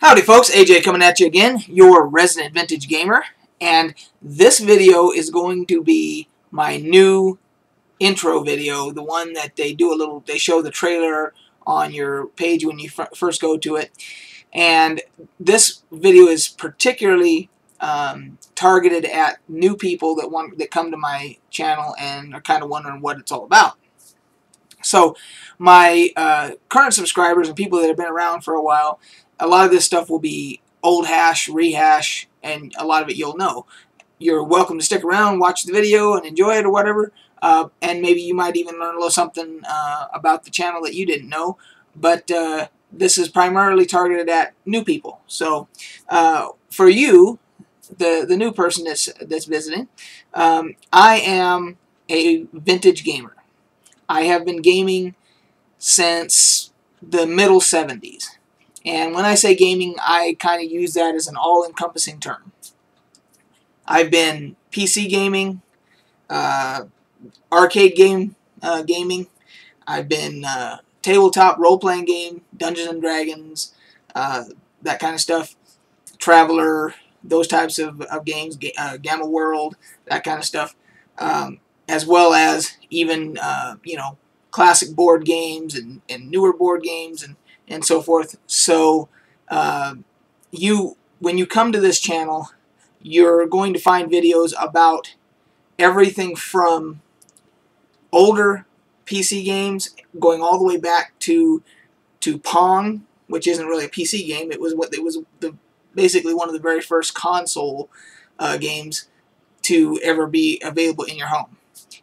Howdy folks, AJ coming at you again, your resident vintage gamer, and this video is going to be my new intro video, the one that they show the trailer on your page when you first go to it, and this video is particularly targeted at new people that come to my channel and are kind of wondering what it's all about. So my current subscribers and people that have been around for a while, a lot of this stuff will be old hash, rehash, and a lot of it you'll know. You're welcome to stick around, watch the video, and enjoy it or whatever, and maybe you might even learn a little something about the channel that you didn't know, but this is primarily targeted at new people. So for you, the new person that's visiting, I am a vintage gamer. I have been gaming since the middle 70s. And when I say gaming, I kind of use that as an all-encompassing term. I've been PC gaming, arcade gaming. I've been tabletop role-playing game, Dungeons and Dragons, that kind of stuff. Traveler, those types of games, Gamma World, that kind of stuff. As well as even, you know, classic board games and newer board games and so forth. So when you come to this channel, you're going to find videos about everything from older PC games going all the way back to Pong, which isn't really a PC game. It was basically one of the very first console games to ever be available in your home.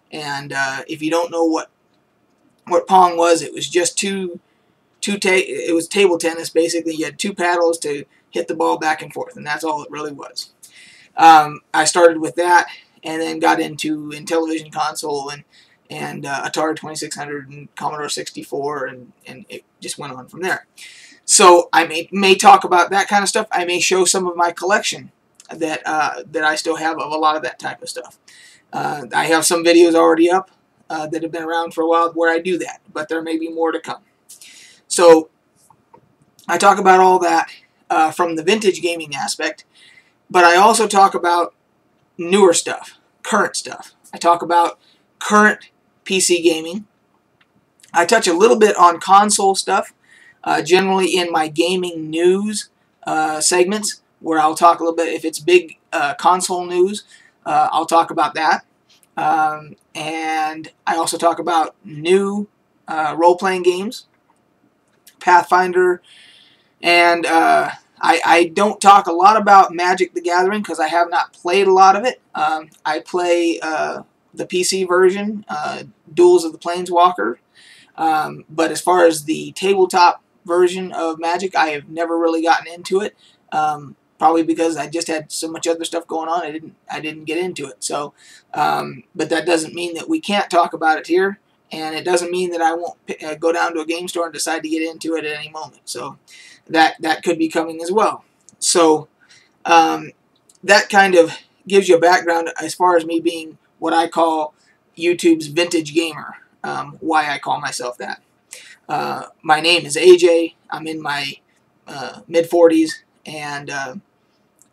And if you don't know what Pong was, it was just it was table tennis basically. You had two paddles to hit the ball back and forth, and that's all it really was. I started with that, and then got into Intellivision console and Atari 2600 and Commodore 64, and it just went on from there. So I may talk about that kind of stuff. I may show some of my collection that I still have of a lot of that type of stuff. I have some videos already up that have been around for a while where I do that, but there may be more to come. So I talk about all that from the vintage gaming aspect, but I also talk about newer stuff, current stuff. I talk about current PC gaming. I touch a little bit on console stuff, generally in my gaming news segments, where I'll talk a little bit, if it's big console news, I'll talk about that. And I also talk about new role-playing games, Pathfinder, and I don't talk a lot about Magic the Gathering because I have not played a lot of it. I play the PC version, Duels of the Planeswalker, but as far as the tabletop version of Magic, I have never really gotten into it. Probably because I just had so much other stuff going on, I didn't get into it. So, but that doesn't mean that we can't talk about it here, and it doesn't mean that I won't go down to a game store and decide to get into it at any moment. So, that could be coming as well. So, that kind of gives you a background as far as me being what I call YouTube's vintage gamer. Why I call myself that. My name is AJ. I'm in my mid-40s, and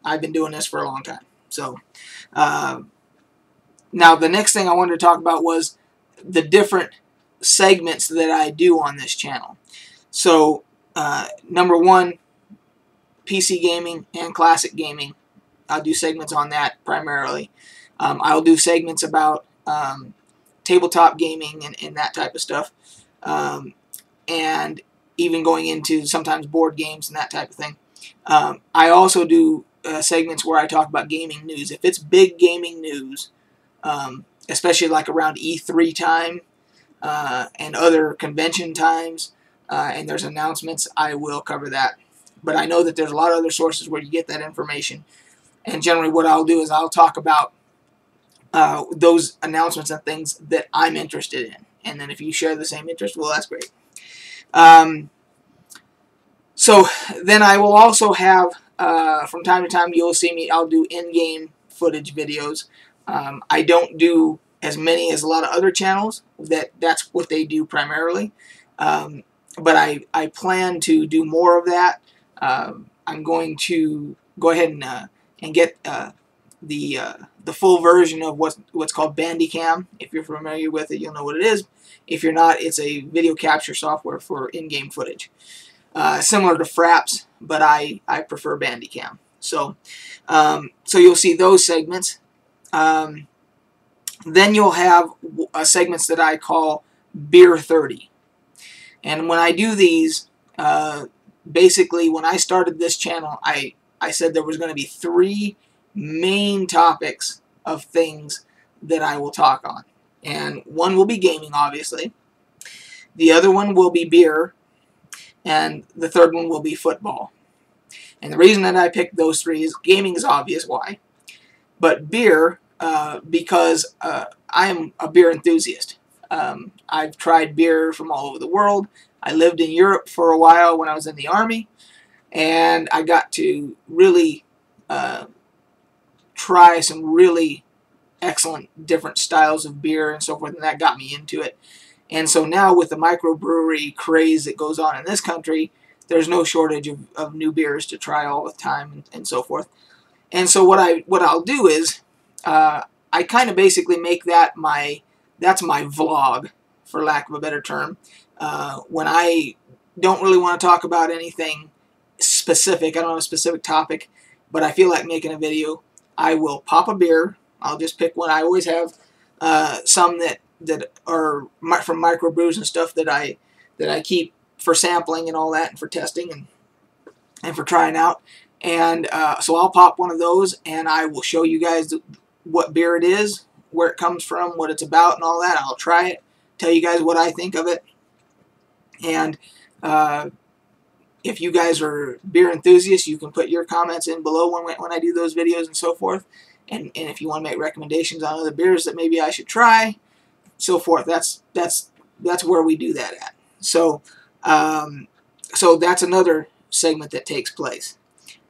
I've been doing this for a long time. So now the next thing I wanted to talk about was the different segments that I do on this channel. So number one, PC gaming and classic gaming. I'll do segments on that primarily. I'll do segments about tabletop gaming and that type of stuff. And even going into sometimes board games and that type of thing. I also do segments where I talk about gaming news. If it's big gaming news, especially like around E3 time and other convention times, and there's announcements, I will cover that. But I know that there's a lot of other sources where you get that information. And generally what I'll do is I'll talk about those announcements and things that I'm interested in. And then if you share the same interest, well, that's great. So then I will also have, from time to time, you'll see me, I'll do in-game footage videos. I don't do as many as a lot of other channels. That's what they do primarily. But I plan to do more of that. I'm going to go ahead and get the full version of what's called Bandicam. If you're familiar with it, you'll know what it is. If you're not, it's a video capture software for in-game footage. Similar to Fraps, but I prefer Bandicam. So, so you'll see those segments. Then you'll have segments that I call Beer 30. And when I do these, basically when I started this channel, I said there was going to be 3 main topics of things that I will talk on. And one will be gaming, obviously. The other one will be beer. And the third one will be football. And the reason that I picked those 3 is gaming is obvious why. But beer, because I am a beer enthusiast. I've tried beer from all over the world. I lived in Europe for a while when I was in the Army. And I got to really try some really excellent different styles of beer and so forth. And that got me into it. And so now with the microbrewery craze that goes on in this country, there's no shortage of new beers to try all the time and so forth. And so what I'll do is I kind of basically make that's my vlog, for lack of a better term. When I don't really want to talk about anything specific, I don't have a specific topic, but I feel like making a video, I will pop a beer. I'll just pick one. I always have some that are from microbrews and stuff that I keep for sampling and all that, and for testing and for trying out. And so I'll pop one of those, and I will show you guys what beer it is, where it comes from, what it's about, and all that. I'll try it, tell you guys what I think of it. And if you guys are beer enthusiasts, you can put your comments in below when I do those videos and so forth. And if you want to make recommendations on other beers that maybe I should try, so forth. That's where we do that at. So so that's another segment that takes place.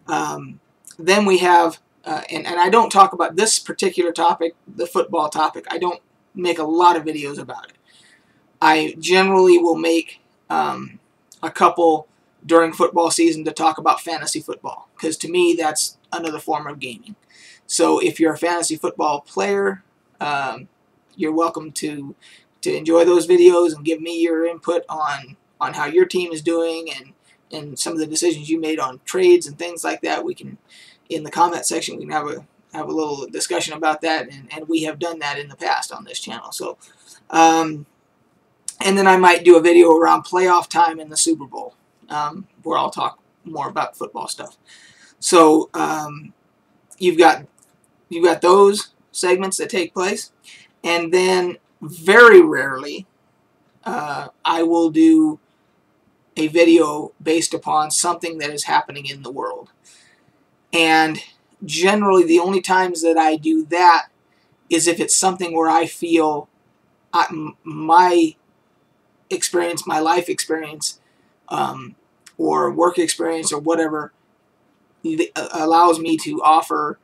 Then we have, and I don't talk about this particular topic, the football topic. I don't make a lot of videos about it. I generally will make a couple during football season to talk about fantasy football, because to me that's another form of gaming. So if you're a fantasy football player, you're welcome to enjoy those videos and give me your input on how your team is doing and some of the decisions you made on trades and things like that. We can, in the comment section, we can have a little discussion about that, and we have done that in the past on this channel. So, and then I might do a video around playoff time in the Super Bowl, where I'll talk more about football stuff. So you've got those segments that take place, and then very rarely I will do a video based upon something that is happening in the world. And generally the only times that I do that is if it's something where I feel my experience, my life experience, or work experience or whatever allows me to offer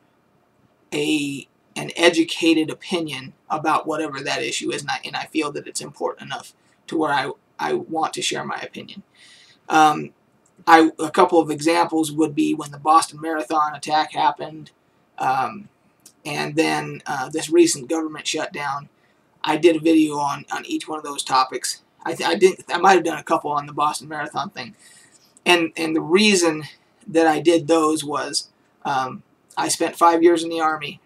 an educated opinion about whatever that issue is, and I feel that it's important enough to where I want to share my opinion. A couple of examples would be when the Boston Marathon attack happened, and then this recent government shutdown. I did a video on each one of those topics. I might have done a couple on the Boston Marathon thing, and the reason that I did those was I spent 5 years in the Army,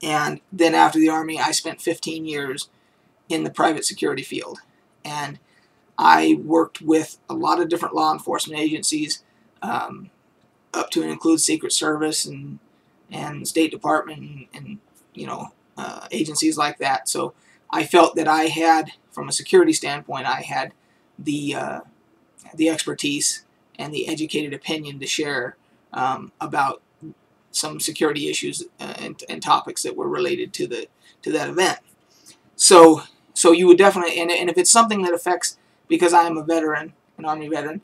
and then after the Army I spent 15 years in the private security field, and I worked with a lot of different law enforcement agencies, up to and include Secret Service and State Department and you know, agencies like that. So I felt that I had, from a security standpoint, I had the expertise and the educated opinion to share about some security issues and topics that were related to that event. So you would definitely, and if it's something that affects, because I am a veteran, an Army veteran,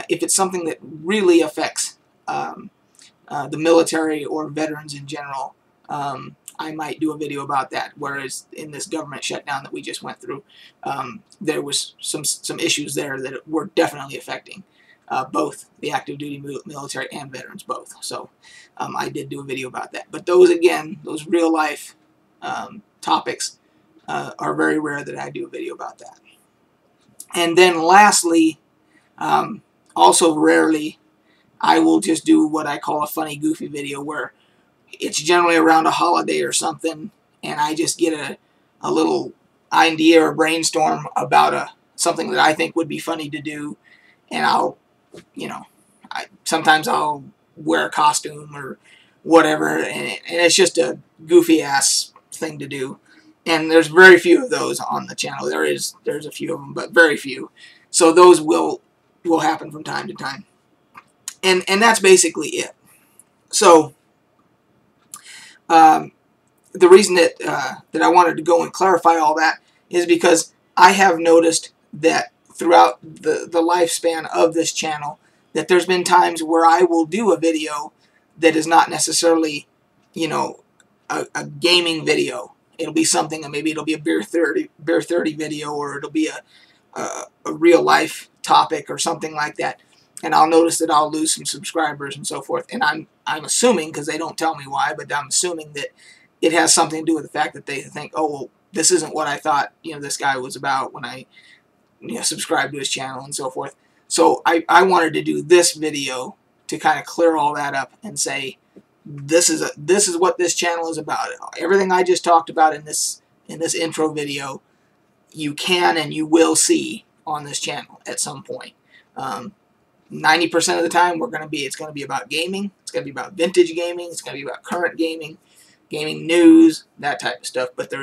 if it's something that really affects the military or veterans in general, I might do a video about that. Whereas in this government shutdown that we just went through, there was some issues there that were definitely affecting both the active duty military and veterans, both. So I did do a video about that. But those, again, those real life topics are very rare that I do a video about that. And then lastly, also rarely, I will just do what I call a funny, goofy video, where it's generally around a holiday or something, and I just get a little idea or brainstorm about something that I think would be funny to do, and I'll, you know, sometimes I'll wear a costume or whatever, and it's just a goofy ass thing to do. And there's very few of those on the channel. There's a few of them, but very few. So those will happen from time to time. And that's basically it. So the reason that I wanted to go and clarify all that is because I have noticed that throughout the lifespan of this channel, that there's been times where I will do a video that is not necessarily, you know, a gaming video. It'll be something, and maybe it'll be a Beer 30 video, or it'll be a real life topic or something like that. And I'll notice that I'll lose some subscribers and so forth. And I'm assuming, because they don't tell me why, but I'm assuming that it has something to do with the fact that they think, oh, well, this isn't what I thought, you know, this guy was about when I, you know, subscribed to his channel and so forth. So I wanted to do this video to kind of clear all that up and say, this is what this channel is about. Everything I just talked about in this intro video, you can and you will see on this channel at some point. 90% of the time, it's going to be about gaming. It's going to be about vintage gaming. It's going to be about current gaming, gaming news, that type of stuff. But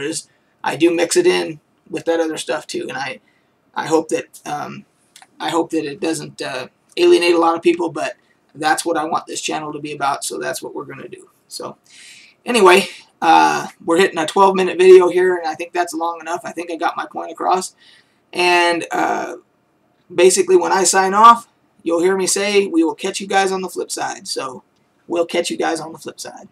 I do mix it in with that other stuff too. And I hope that it doesn't alienate a lot of people. But that's what I want this channel to be about. So that's what we're going to do. So anyway, we're hitting a 12-minute video here, and I think that's long enough. I think I got my point across. And basically, when I sign off, you'll hear me say, we will catch you guys on the flip side. So we'll catch you guys on the flip side.